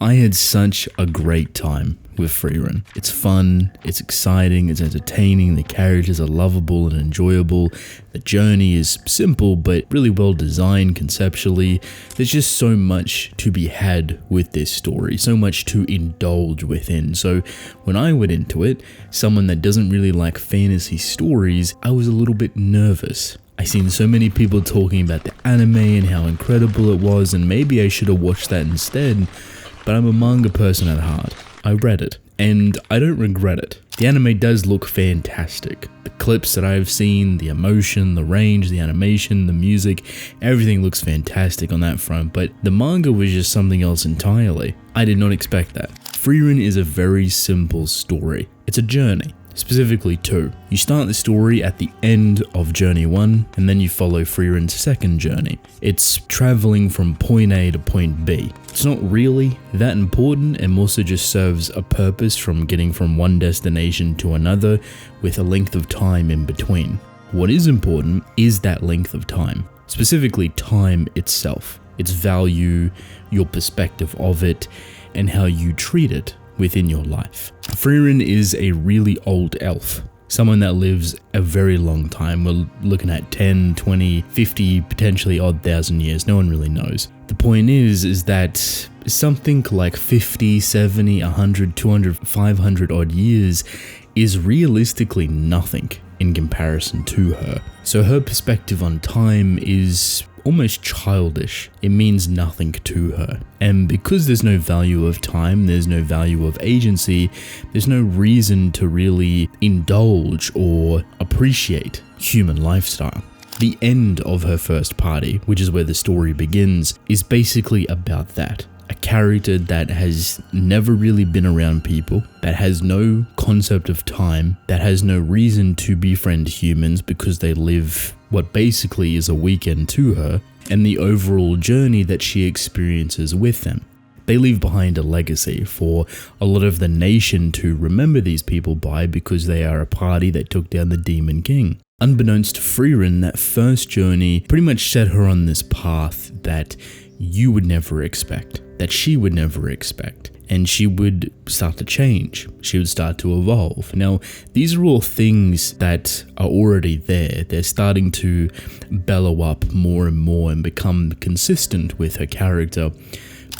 I had such a great time with Frieren. It's fun, it's exciting, it's entertaining, the characters are lovable and enjoyable, the journey is simple but really well designed conceptually. There's just so much to be had with this story, so much to indulge within. So when I went into it, someone that doesn't really like fantasy stories, I was a little bit nervous. I seen so many people talking about the anime and how incredible it was, and maybe I should have watched that instead. But I'm a manga person at heart. I read it, and I don't regret it. The anime does look fantastic. The clips that I've seen, the emotion, the range, the animation, the music, everything looks fantastic on that front, but the manga was just something else entirely. I did not expect that. Frieren is a very simple story. It's a journey. Specifically two. You start the story at the end of journey 1, and then you follow Frieren's second journey. It's traveling from point A to point B. It's not really that important, and more so just serves a purpose from getting from one destination to another with a length of time in between. What is important is that length of time, specifically time itself, its value, your perspective of it, and how you treat it within your life. Frieren is a really old elf, someone that lives a very long time. We're looking at 10, 20, 50, potentially odd thousand years. No one really knows. The point is that something like 50, 70, 100, 200, 500 odd years is realistically nothing in comparison to her. So her perspective on time is almost childish. It means nothing to her. And because there's no value of time, there's no value of agency, there's no reason to really indulge or appreciate human lifestyle. The end of her first party, which is where the story begins, is basically about that. A character that has never really been around people, that has no concept of time, that has no reason to befriend humans because they live what basically is a weekend to her, and the overall journey that she experiences with them. They leave behind a legacy for a lot of the nation to remember these people by, because they are a party that took down the Demon King. Unbeknownst to Frieren, that first journey pretty much set her on this path that you would never expect, that she would never expect, and she would start to change. She would start to evolve. Now, these are all things that are already there. They're starting to bellow up more and more and become consistent with her character,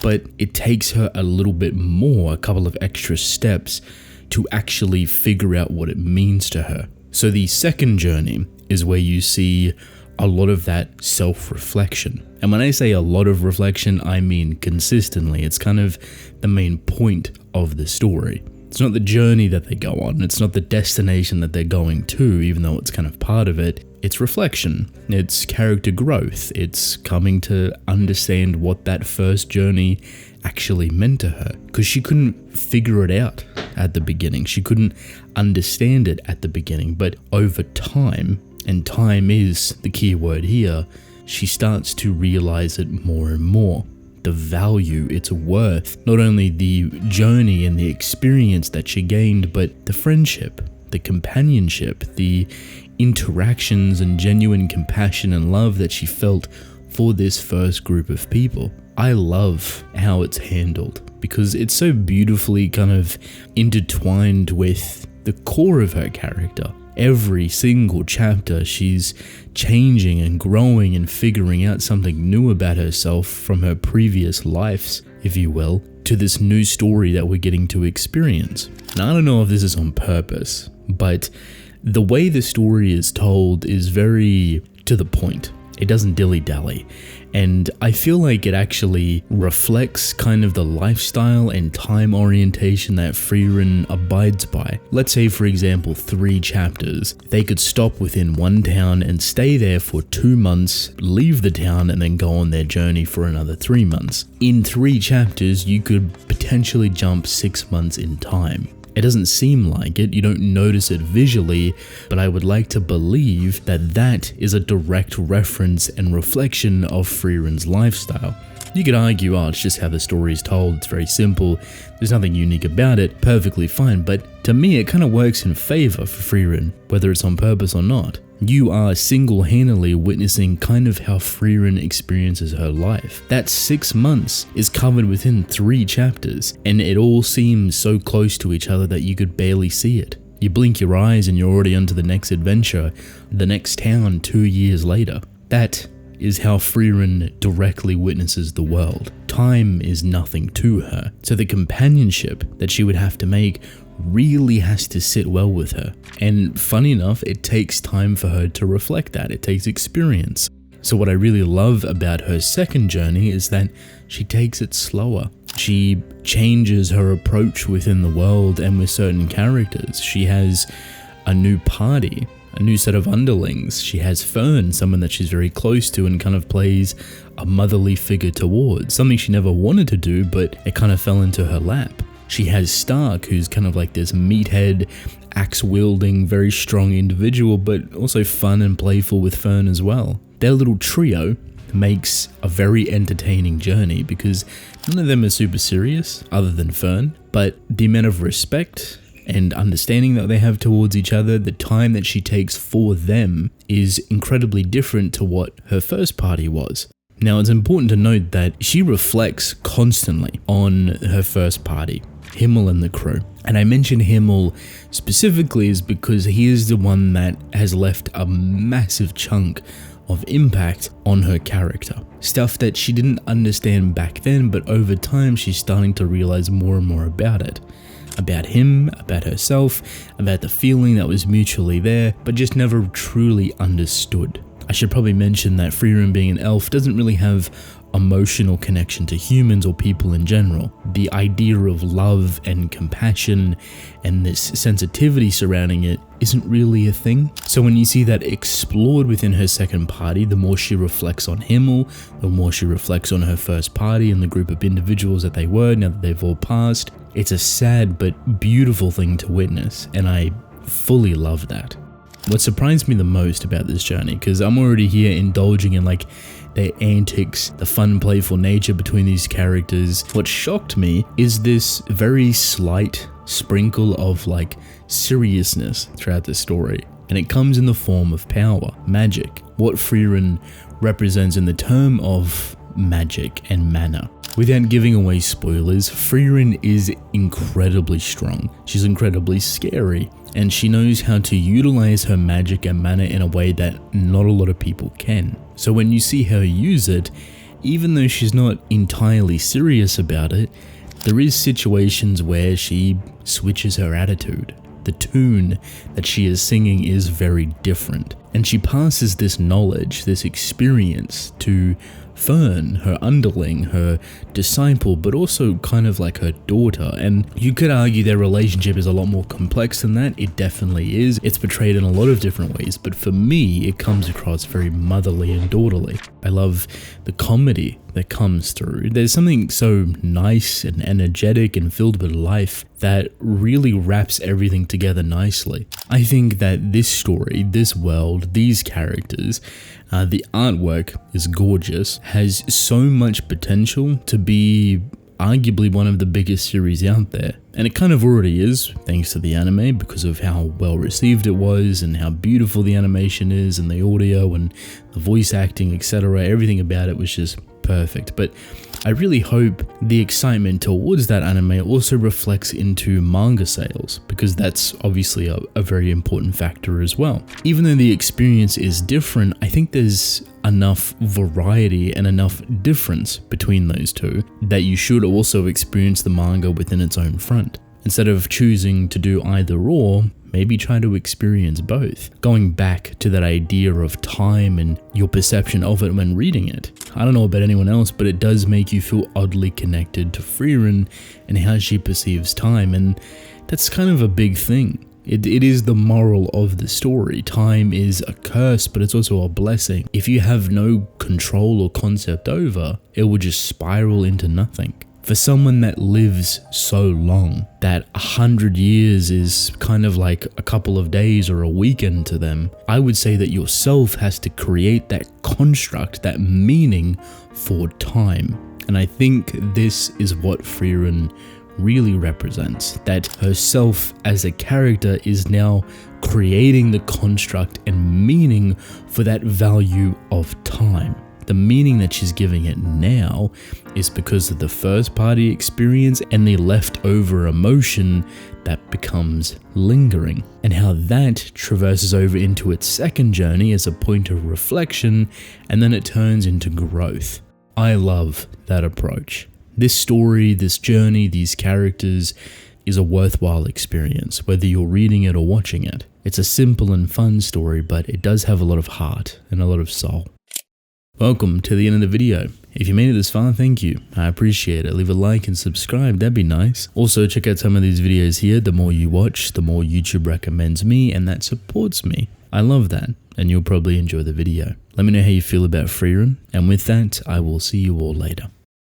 but it takes her a little bit more, a couple of extra steps to actually figure out what it means to her. So the second journey is where you see a lot of that self-reflection. And when I say a lot of reflection, I mean consistently. It's kind of the main point of the story. It's not the journey that they go on. It's not the destination that they're going to, even though it's kind of part of it. It's reflection. It's character growth. It's coming to understand what that first journey actually meant to her. Because she couldn't figure it out at the beginning. She couldn't understand it at the beginning. But over time, and time is the key word here, she starts to realize it more and more. The value it's worth, not only the journey and the experience that she gained, but the friendship, the companionship, the interactions and genuine compassion and love that she felt for this first group of people. I love how it's handled because it's so beautifully kind of intertwined with the core of her character. Every single chapter, she's changing and growing and figuring out something new about herself from her previous lives, if you will, to this new story that we're getting to experience. And I don't know if this is on purpose, but the way the story is told is very to the point. It doesn't dilly-dally. And I feel like it actually reflects kind of the lifestyle and time orientation that Frieren abides by. Let's say, for example, 3 chapters. They could stop within one town and stay there for 2 months, leave the town, and then go on their journey for another 3 months. In 3 chapters, you could potentially jump 6 months in time. It doesn't seem like it, you don't notice it visually, but I would like to believe that that is a direct reference and reflection of Frieren's lifestyle. You could argue, oh, it's just how the story is told, it's very simple, there's nothing unique about it, perfectly fine, but to me it kind of works in favor for Frieren, whether it's on purpose or not. You are single-handedly witnessing kind of how Frieren experiences her life. That 6 months is covered within 3 chapters, and it all seems so close to each other that you could barely see it. You blink your eyes and you're already onto the next adventure, the next town 2 years later. That is how Frieren directly witnesses the world. Time is nothing to her, so the companionship that she would have to make really has to sit well with her. And funny enough, it takes time for her to reflect that. It takes experience. So what I really love about her second journey is that she takes it slower. She changes her approach within the world and with certain characters. She has a new party, a new set of underlings. She has Fern, someone that she's very close to and kind of plays a motherly figure towards, something she never wanted to do, but it kind of fell into her lap. She has Stark, who's kind of like this meathead, axe-wielding, very strong individual, but also fun and playful with Fern as well. Their little trio makes a very entertaining journey because none of them are super serious, other than Fern, but the amount of respect and understanding that they have towards each other, the time that she takes for them, is incredibly different to what her first party was. Now, it's important to note that she reflects constantly on her first party, Himmel and the crew. And I mention Himmel specifically is because he is the one that has left a massive chunk of impact on her character. Stuff that she didn't understand back then, but over time she's starting to realize more and more about it. About him, about herself, about the feeling that was mutually there, but just never truly understood. I should probably mention that Frieren, being an elf, doesn't really have emotional connection to humans or people in general. The idea of love and compassion and this sensitivity surrounding it isn't really a thing. So when you see that explored within her second party, the more she reflects on Himmel, the more she reflects on her first party and the group of individuals that they were now that they've all passed. It's a sad but beautiful thing to witness, and I fully love that. What surprised me the most about this journey, because I'm already here indulging in like their antics, the fun, playful nature between these characters. What shocked me is this very slight sprinkle of like seriousness throughout the story. And it comes in the form of power, magic, what Frieren represents in the term of magic and mana. Without giving away spoilers, Frieren is incredibly strong. She's incredibly scary, and she knows how to utilize her magic and mana in a way that not a lot of people can. So when you see her use it, even though she's not entirely serious about it, there is situations where she switches her attitude. The tune that she is singing is very different, and she passes this knowledge, this experience to Fern, her underling, her disciple, but also kind of like her daughter. And you could argue their relationship is a lot more complex than that. It definitely is. It's portrayed in a lot of different ways, but for me, it comes across very motherly and daughterly. I love the comedy that comes through. There's something so nice and energetic and filled with life that really wraps everything together nicely. I think that this story, this world, these characters, the artwork is gorgeous, has so much potential to be arguably one of the biggest series out there. And it kind of already is, thanks to the anime, because of how well received it was and how beautiful the animation is and the audio and the voice acting, etc. Everything about it was just perfect. But I really hope the excitement towards that anime also reflects into manga sales, because that's obviously a very important factor as well. Even though the experience is different, I think there's enough variety and enough difference between those two that you should also experience the manga within its own front. Instead of choosing to do either or, maybe try to experience both. Going back to that idea of time and your perception of it when reading it. I don't know about anyone else, but it does make you feel oddly connected to Frieren and how she perceives time, and that's kind of a big thing. It is the moral of the story. Time is a curse, but it's also a blessing. If you have no control or concept over, it will just spiral into nothing. For someone that lives so long, that 100 years is kind of like a couple of days or a weekend to them, I would say that yourself has to create that construct, that meaning for time. And I think this is what Frieren really represents, that herself as a character is now creating the construct and meaning for that value of time. The meaning that she's giving it now is because of the first party experience and the leftover emotion that becomes lingering, and how that traverses over into its second journey as a point of reflection, and then it turns into growth. I love that approach. This story, this journey, these characters is a worthwhile experience, whether you're reading it or watching it. It's a simple and fun story, but it does have a lot of heart and a lot of soul. Welcome to the end of the video. If you made it this far, thank you. I appreciate it. Leave a like and subscribe, that'd be nice. Also, check out some of these videos here. The more you watch, the more YouTube recommends me, and that supports me. I love that, and you'll probably enjoy the video. Let me know how you feel about Frieren, and with that, I will see you all later.